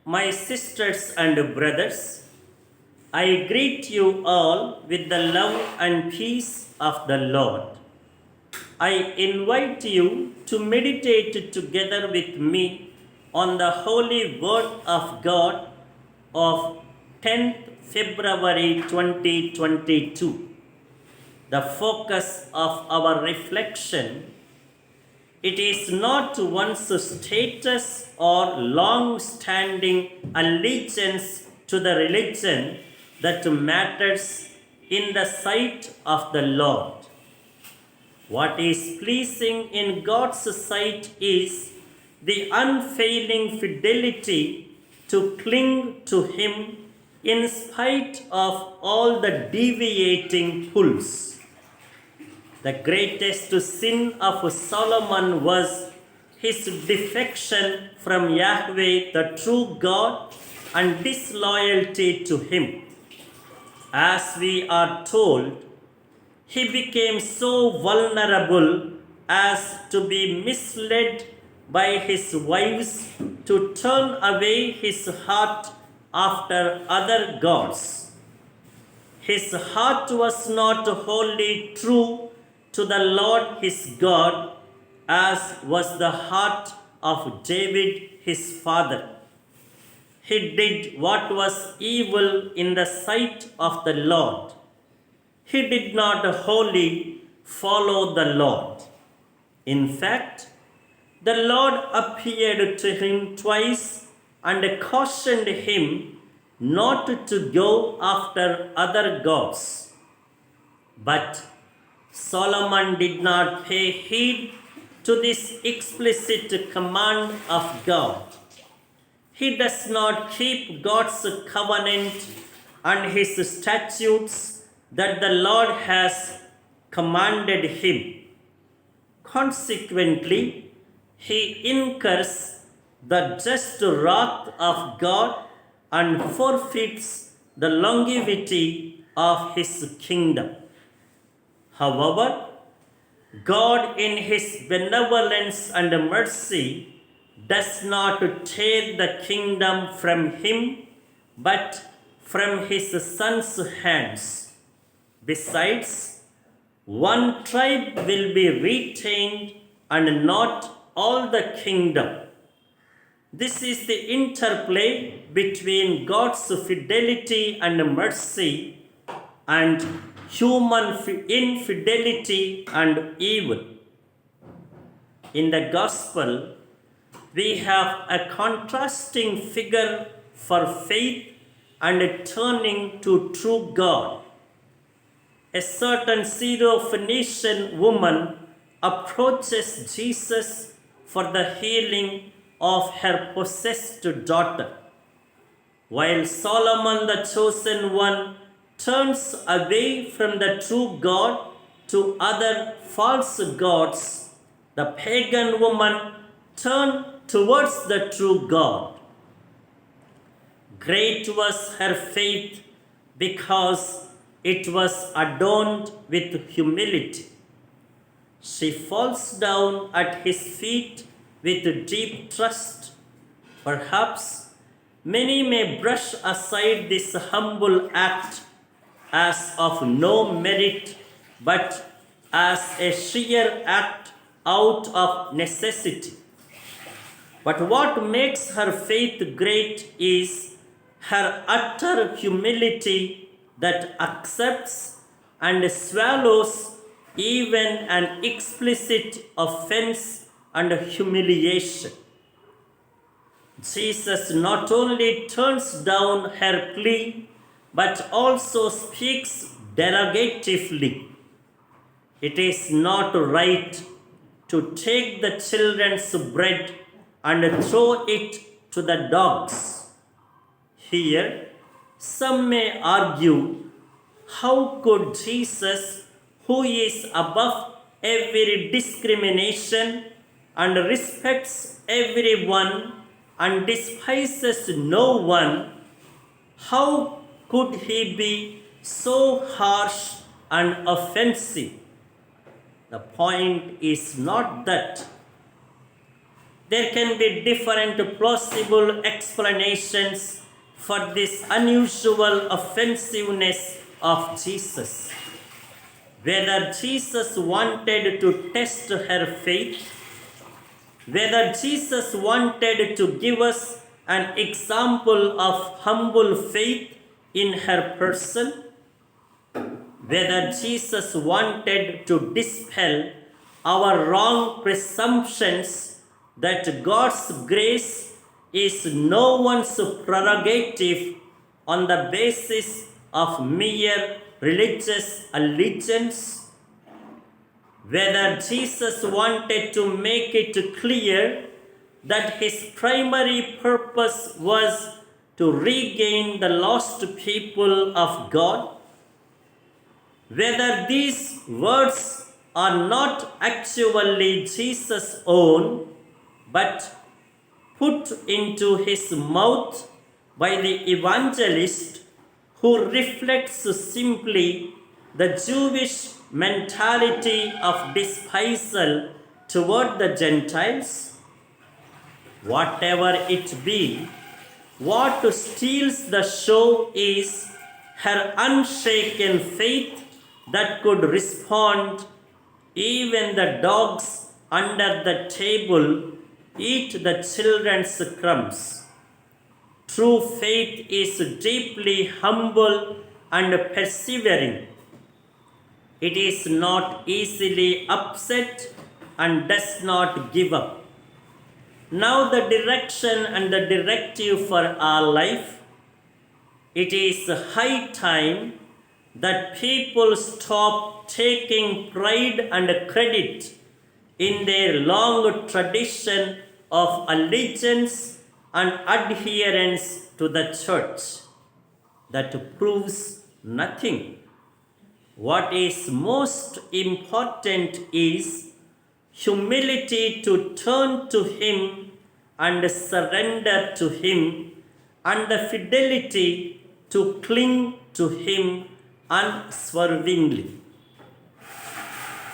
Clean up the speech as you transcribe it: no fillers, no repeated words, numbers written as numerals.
My sisters and brothers, I greet you all with the love and peace of the Lord. I invite you to meditate together with me on the holy word of God of 10th February 2022. The focus of our reflection, it is not one's status or long-standing allegiance to the religion that matters in the sight of the Lord. What is pleasing in God's sight is the unfailing fidelity to cling to Him in spite of all the deviating pulls. The greatest sin of Solomon was his defection from Yahweh, the true God, and disloyalty to Him. As we are told, he became so vulnerable as to be misled by his wives to turn away his heart after other gods. His heart was not wholly true to the Lord his God, as was the heart of David his father. He did what was evil in the sight of the Lord. He did not wholly follow the Lord. In fact, the Lord appeared to him twice and cautioned him not to go after other gods. But Solomon did not pay heed to this explicit command of God. He does not keep God's covenant and his statutes that the Lord has commanded him. Consequently, he incurs the just wrath of God and forfeits the longevity of his kingdom. However, God in his benevolence and mercy does not tear the kingdom from him, but from his son's hands. Besides, one tribe will be retained and not all the kingdom. This is the interplay between God's fidelity and mercy and human infidelity and evil. In the gospel, we have a contrasting figure for faith and turning to true God. A certain Syrophoenician woman approaches Jesus for the healing of her possessed daughter, while Solomon, the chosen one, turns away from the true God to other false gods. The pagan woman turned towards the true God. Great was her faith because it was adorned with humility. She falls down at his feet with deep trust. Perhaps many may brush aside this humble act as of no merit, but as a sheer act out of necessity. But what makes her faith great is her utter humility that accepts and swallows even an explicit offense and humiliation. Jesus not only turns down her plea, but also speaks derogatively. It is not right to take the children's bread and throw it to the dogs. Here, some may argue, how could Jesus, who is above every discrimination and respects everyone and despises no one, how could he be so harsh and offensive? The point is not that. There can be different plausible explanations for this unusual offensiveness of Jesus. Whether Jesus wanted to test her faith, whether Jesus wanted to give us an example of humble faith in her person, whether Jesus wanted to dispel our wrong presumptions that God's grace is no one's prerogative on the basis of mere religious allegiance, whether Jesus wanted to make it clear that his primary purpose was to regain the lost people of God, whether these words are not actually Jesus' own, but put into his mouth by the evangelist who reflects simply the Jewish mentality of despisal toward the Gentiles. Whatever it be, what steals the show is her unshaken faith that could respond, even the dogs under the table eat the children's crumbs. True faith is deeply humble and persevering. It is not easily upset and does not give up. Now the direction and the directive for our life. It is high time that people stop taking pride and credit in their long tradition of allegiance and adherence to the church that proves nothing. What is most important is humility to turn to him and surrender to him, and the fidelity to cling to him unswervingly.